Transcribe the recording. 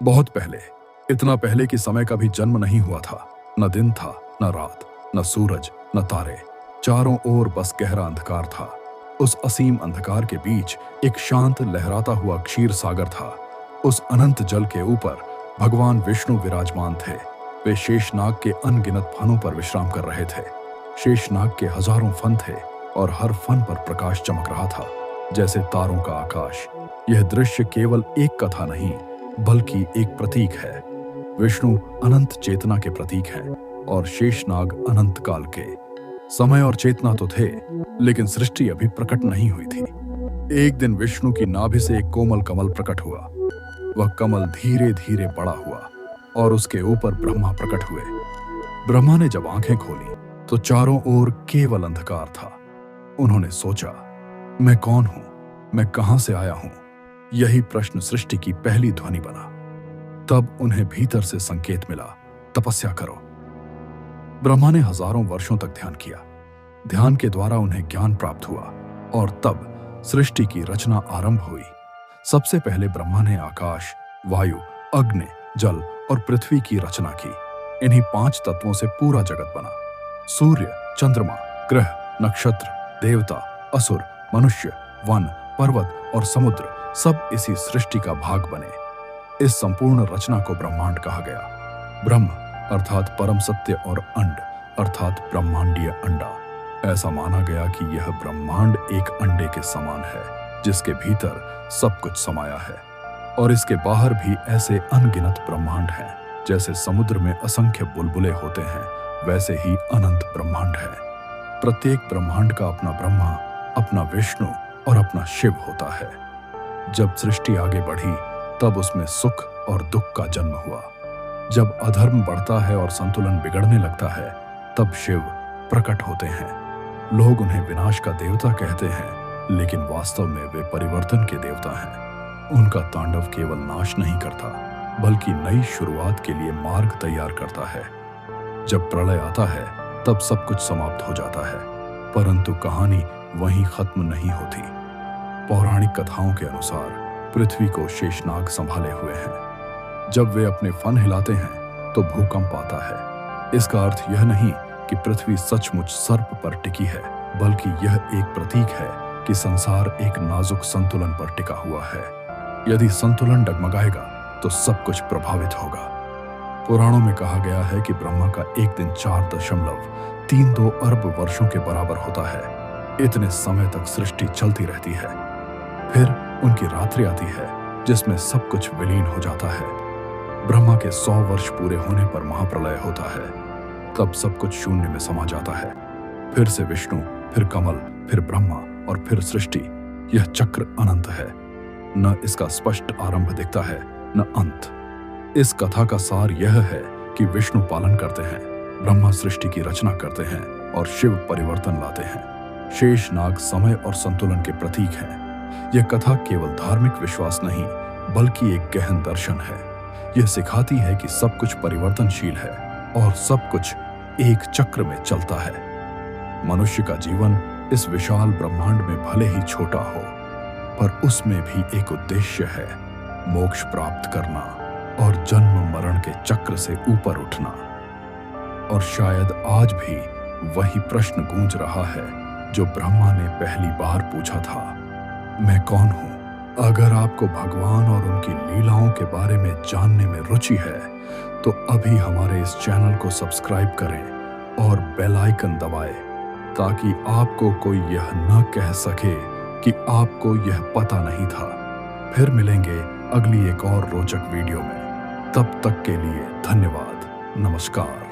बहुत पहले, इतना पहले कि समय का भी जन्म नहीं हुआ था। न दिन था, न रात, न सूरज, न तारे। चारों ओर बस गहरा अंधकार था। उस असीम अंधकार के बीच एक शांत लहराता हुआ क्षीर सागर था। उस अनंत जल के ऊपर भगवान विष्णु विराजमान थे। वे शेषनाग के अनगिनत फनों पर विश्राम कर रहे थे। शेषनाग के हजारों फन थे और हर फन पर प्रकाश चमक रहा था, जैसे तारों का आकाश। यह दृश्य केवल एक कथा नहीं, बल्कि एक प्रतीक है। विष्णु अनंत चेतना के प्रतीक हैं और शेषनाग अनंत काल के। समय और चेतना तो थे, लेकिन सृष्टि अभी प्रकट नहीं हुई थी। एक दिन विष्णु की नाभि से एक कोमल कमल प्रकट हुआ। वह कमल धीरे धीरे बड़ा हुआ और उसके ऊपर ब्रह्मा प्रकट हुए। ब्रह्मा ने जब आंखें खोली तो चारों ओर केवल अंधकार था। उन्होंने सोचा, मैं कौन हूं? मैं कहां से आया हूं? यही प्रश्न सृष्टि की पहली ध्वनि बना। तब उन्हें भीतर से संकेत मिला, तपस्या करो। ब्रह्मा ने हजारों वर्षों तक ध्यान किया। ध्यान के द्वारा उन्हें ज्ञान प्राप्त हुआ और तब सृष्टि की रचना आरंभ हुई। सबसे पहले ब्रह्मा ने आकाश, वायु, अग्नि, जल और पृथ्वी की रचना की। इन्हीं 5 तत्वों से पूरा जगत बना। सूर्य, चंद्रमा, ग्रह, नक्षत्र, देवता, असुर, मनुष्य, वन, पर्वत और समुद्र सब इसी सृष्टि का भाग बने। इस संपूर्ण रचना को ब्रह्मांड कहा गया। ब्रह्म अर्थात परम सत्य और अंड अर्थात ब्रह्मांडीय अंडा। ऐसा माना गया कि यह ब्रह्मांड एक अंडे के समान है, जिसके भीतर सब कुछ समाया है। और इसके बाहर भी ऐसे अनगिनत ब्रह्मांड हैं। जैसे समुद्र में असंख्य बुलबुले होते हैं, वैसे ही अनंत ब्रह्मांड है। प्रत्येक ब्रह्मांड का अपना ब्रह्मा, अपना विष्णु और अपना शिव होता है। जब सृष्टि आगे बढ़ी तब उसमें सुख और दुख का जन्म हुआ। जब अधर्म बढ़ता है और संतुलन बिगड़ने लगता है, तब शिव प्रकट होते हैं। लोग उन्हें विनाश का देवता कहते हैं, लेकिन वास्तव में वे परिवर्तन के देवता हैं। उनका तांडव केवल नाश नहीं करता, बल्कि नई शुरुआत के लिए मार्ग तैयार करता है। जब प्रलय आता है तब सब कुछ समाप्त हो जाता है, परंतु कहानी वहीं खत्म नहीं होती। पौराणिक कथाओं के अनुसार पृथ्वी को शेषनाग संभाले हुए हैं। जब वे अपने फन हिलाते हैं तो भूकंप आता है। इसका अर्थ यह नहीं कि पृथ्वी सचमुच सर्प पर टिकी है, बल्कि यह एक प्रतीक है कि संसार एक नाजुक संतुलन पर टिका हुआ है। यदि संतुलन डगमगाएगा तो सब कुछ प्रभावित होगा। पुराणों में कहा गया है कि ब्रह्मा का एक दिन 4.32 अरब वर्षों के बराबर होता है। इतने समय तक सृष्टि चलती रहती है। फिर उनकी रात्रि आती है, जिसमें सब कुछ विलीन हो जाता है। ब्रह्मा के 100 वर्ष पूरे होने पर महाप्रलय होता है। तब सब कुछ शून्य में समा जाता है। फिर से विष्णु, फिर कमल, फिर ब्रह्मा और फिर सृष्टि। यह चक्र अनंत है। न इसका स्पष्ट आरंभ दिखता है, न अंत। इस कथा का सार यह है कि विष्णु पालन करते हैं, ब्रह्मा सृष्टि की रचना करते हैं और शिव परिवर्तन लाते हैं। शेषनाग समय और संतुलन के प्रतीक हैं। यह कथा केवल धार्मिक विश्वास नहीं, बल्कि एक गहन दर्शन है। यह सिखाती है कि सब कुछ परिवर्तनशील है और सब कुछ एक चक्र में चलता है। मनुष्य का जीवन इस विशाल ब्रह्मांड में भले ही छोटा हो, पर उसमें भी एक उद्देश्य है, मोक्ष प्राप्त करना और जन्म मरण के चक्र से ऊपर उठना। और शायद आज भी वही प्रश्न गूंज रहा है जो ब्रह्मा ने पहली बार पूछा था, मैं कौन हूं? अगर आपको भगवान और उनकी लीलाओं के बारे में जानने में रुचि है, तो अभी हमारे इस चैनल को सब्सक्राइब करें और बेल आइकन दबाएं, ताकि आपको कोई यह न कह सके कि आपको यह पता नहीं था। फिर मिलेंगे अगली एक और रोचक वीडियो में। तब तक के लिए धन्यवाद। नमस्कार।